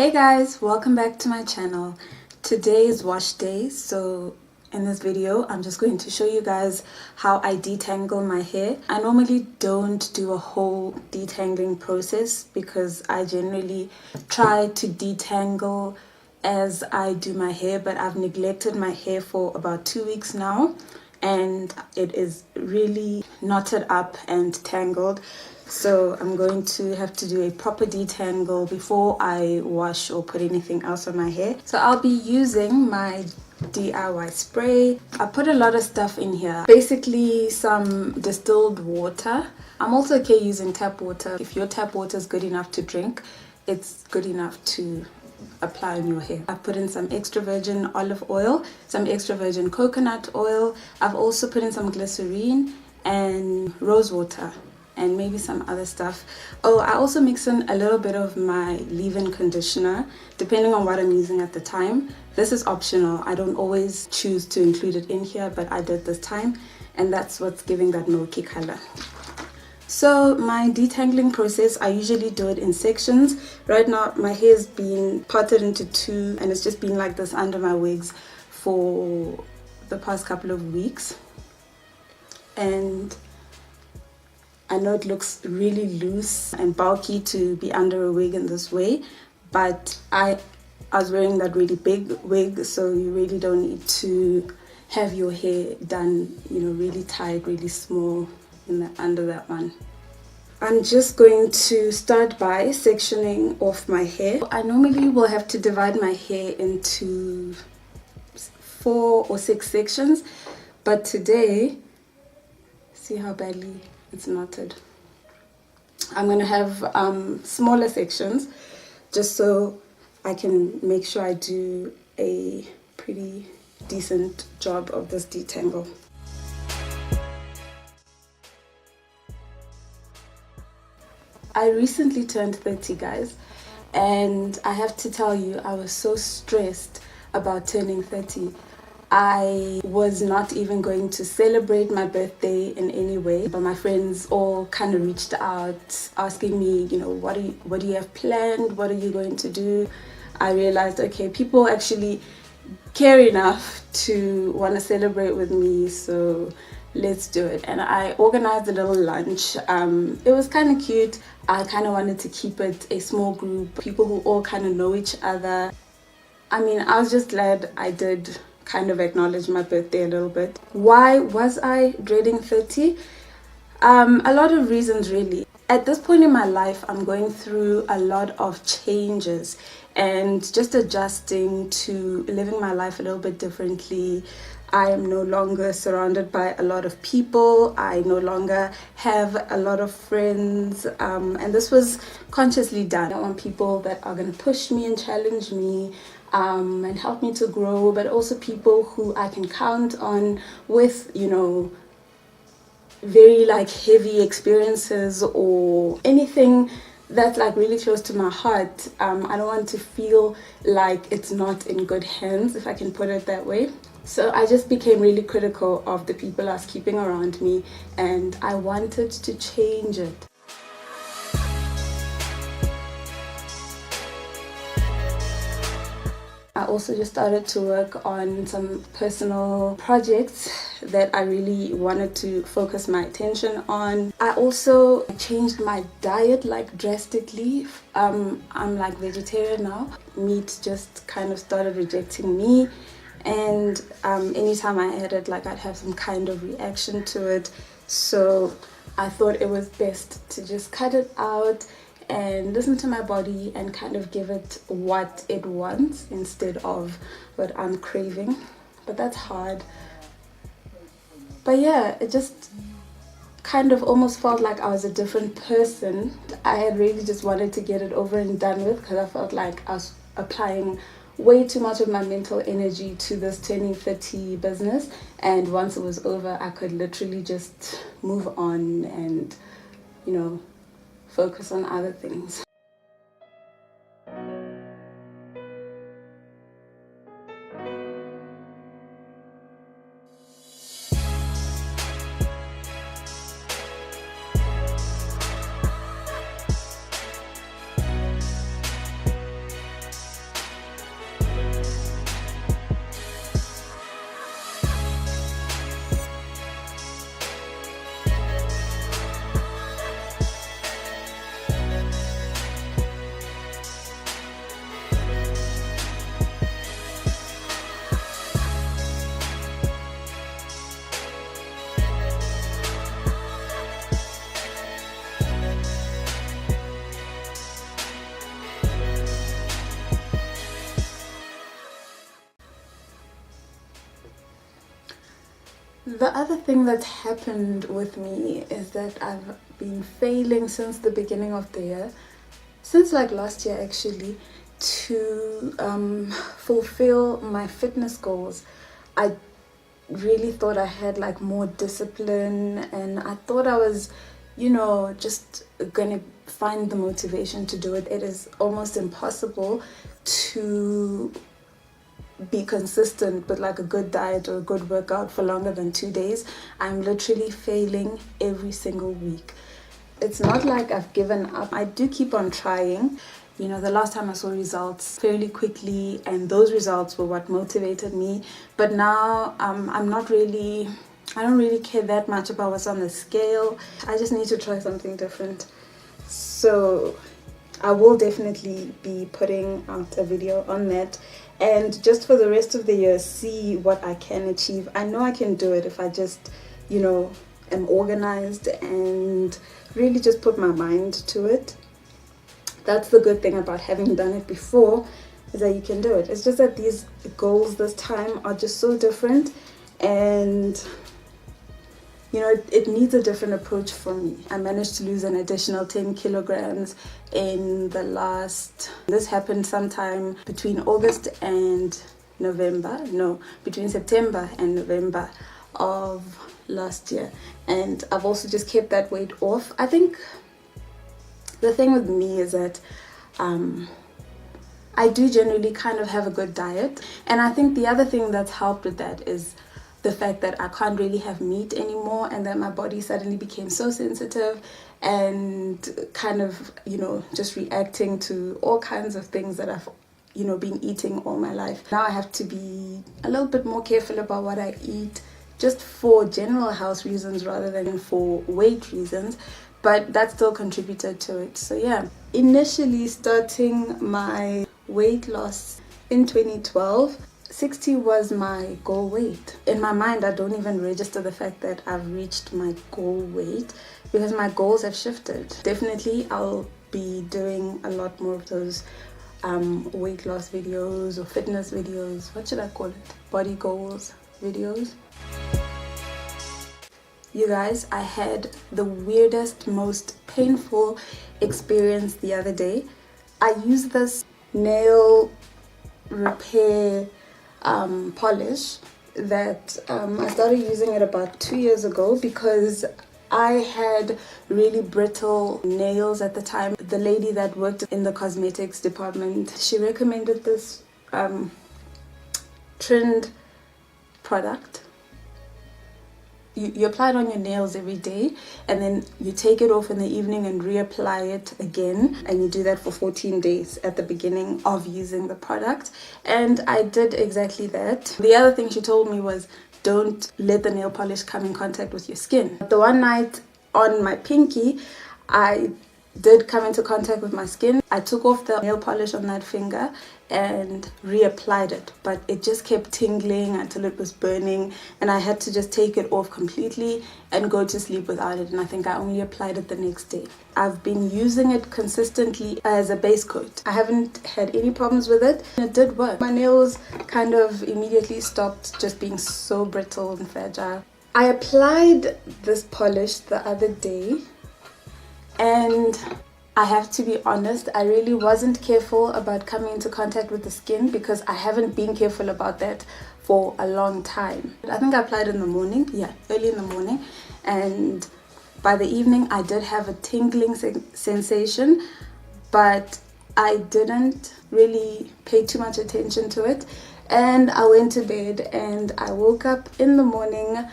Hey guys, welcome back to my channel. Today is wash day, so in this video I'm just going to show you guys how I detangle my hair. I normally don't do a whole detangling process because I generally try to detangle as I do my hair, but I've neglected my hair for about 2 weeks now and it is really knotted up and tangled. So I'm going to have to do a proper detangle before I wash or put anything else on my hair. So I'll be using my DIY spray. I put a lot of stuff in here. Basically some distilled water. I'm also okay using tap water. If your tap water is good enough to drink, it's good enough to apply on your hair. I've put in some extra virgin olive oil, some extra virgin coconut oil. I've also put in some glycerine and rose water and maybe some other stuff. Oh, I also mix in a little bit of my leave-in conditioner depending on what I'm using at the time. This is optional. I don't always choose to include it in here, but I did this time and that's what's giving that milky color. So my detangling process, I usually do it in sections. Right now my hair is being parted into two and it's just been like this under my wigs for the past couple of weeks. And I know it looks really loose and bulky to be under a wig in this way, but I was wearing that really big wig, so you really don't need to have your hair done, really tight, really small under that one. I'm just going to start by sectioning off my hair. I normally will have to divide my hair into 4 or 6 sections, but today, see how badly it's knotted. I'm going to have smaller sections just so I can make sure I do a pretty decent job of this detangle. I recently turned 30, guys, and I have to tell you, I was so stressed about turning 30. I was not even going to celebrate my birthday in any way, but my friends all kind of reached out asking me, what do you have planned? What are you going to do? I realized, okay, people actually care enough to want to celebrate with me, so let's do it. And I organized a little lunch. It was kind of cute. I kind of wanted to keep it a small group, people who all kind of know each other. I mean, I was just glad I did kind of acknowledge my birthday a little bit. Why was I dreading 30? A lot of reasons, really. At this point in my life, I'm going through a lot of changes and just adjusting to living my life a little bit differently. I am no longer surrounded by a lot of people. I no longer have a lot of friends, and this was consciously done. I want people that are going to push me and challenge me and help me to grow, but also people who I can count on with, very heavy experiences or anything that's really close to my heart. I don't want to feel like it's not in good hands, if I can put it that way. So I just became really critical of the people I was keeping around me, and I wanted to change it. I also just started to work on some personal projects that I really wanted to focus my attention on. I also changed my diet drastically. I'm vegetarian now. Meat just kind of started rejecting me, and anytime I had it, I'd have some kind of reaction to it. So I thought it was best to just cut it out and listen to my body and kind of give it what it wants instead of what I'm craving. But that's hard. But yeah, it just kind of almost felt like I was a different person. I had really just wanted to get it over and done with because I felt like I was applying way too much of my mental energy to this turning 30 business, and once it was over I could literally just move on and focus on other things. The other thing that's happened with me is that I've been failing since the beginning of the year, since like last year actually, to fulfill my fitness goals. I really thought I had like more discipline, and I thought I was, just gonna find the motivation to do it. It is almost impossible to be consistent with like a good diet or a good workout for longer than 2 days. I'm literally failing every single week. It's not like I've given up. I do keep on trying. The last time I saw results fairly quickly, and those results were what motivated me. But now I don't really care that much about what's on the scale. I just need to try something different. So I will definitely be putting out a video on that, and just for the rest of the year, see what I can achieve. I know I can do it if I just, am organized and really just put my mind to it. That's the good thing about having done it before, is that you can do it. It's just that these goals this time are just so different, and it needs a different approach for me. I managed to lose an additional 10 kilograms in this happened sometime between August and November, no, between September and November of last year. And I've also just kept that weight off. I think the thing with me is that I do generally kind of have a good diet. And I think the other thing that's helped with that is the fact that I can't really have meat anymore, and that my body suddenly became so sensitive and kind of, just reacting to all kinds of things that I've, been eating all my life. Now I have to be a little bit more careful about what I eat, just for general health reasons rather than for weight reasons. But that still contributed to it. So yeah, initially starting my weight loss in 2012, 60 was my goal weight. In my mind, I don't even register the fact that I've reached my goal weight, because my goals have shifted. Definitely, I'll be doing a lot more of those weight loss videos or fitness videos. What should I call it? Body goals videos. You guys, I had the weirdest, most painful experience the other day. I used this nail repair polish that I started using it about 2 years ago because I had really brittle nails at the time. The lady that worked in the cosmetics department, she recommended this Trend product. You apply it on your nails every day, and then you take it off in the evening and reapply it again, and you do that for 14 days at the beginning of using the product. And I did exactly that. The other thing she told me was, don't let the nail polish come in contact with your skin. The one night on my pinky, I did come into contact with my skin. I took off the nail polish on that finger and reapplied it, but it just kept tingling until it was burning, and I had to just take it off completely and go to sleep without it. And I think I only applied it the next day. I've been using it consistently as a base coat. I haven't had any problems with it. It did work. My nails kind of immediately stopped just being so brittle and fragile. I applied this polish the other day, and I have to be honest, I really wasn't careful about coming into contact with the skin, because I haven't been careful about that for a long time. I think I applied in the morning, early in the morning, and by the evening I did have a tingling sensation, but I didn't really pay too much attention to it, and I went to bed, and I woke up in the morning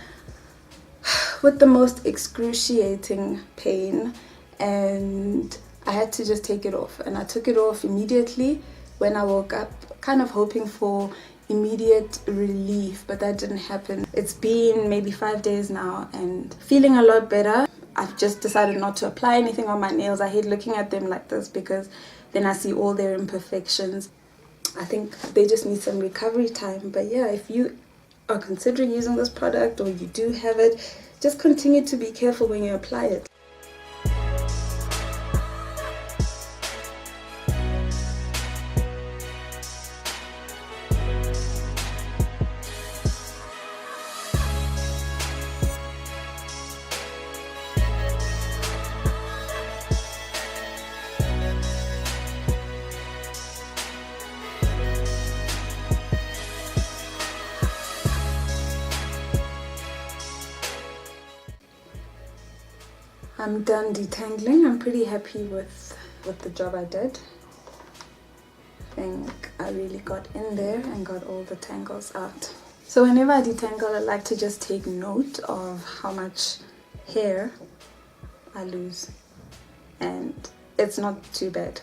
with the most excruciating pain, and I had to just take it off. And I took it off immediately when I woke up, kind of hoping for immediate relief, but that didn't happen. It's been maybe 5 days now and feeling a lot better. I've just decided not to apply anything on my nails. I hate looking at them like this because then I see all their imperfections. I think they just need some recovery time. But yeah, if you are considering using this product or you do have it, just continue to be careful when you apply it. I'm done detangling. I'm pretty happy with the job I did. I think I really got in there and got all the tangles out. So whenever I detangle, I like to just take note of how much hair I lose, and it's not too bad.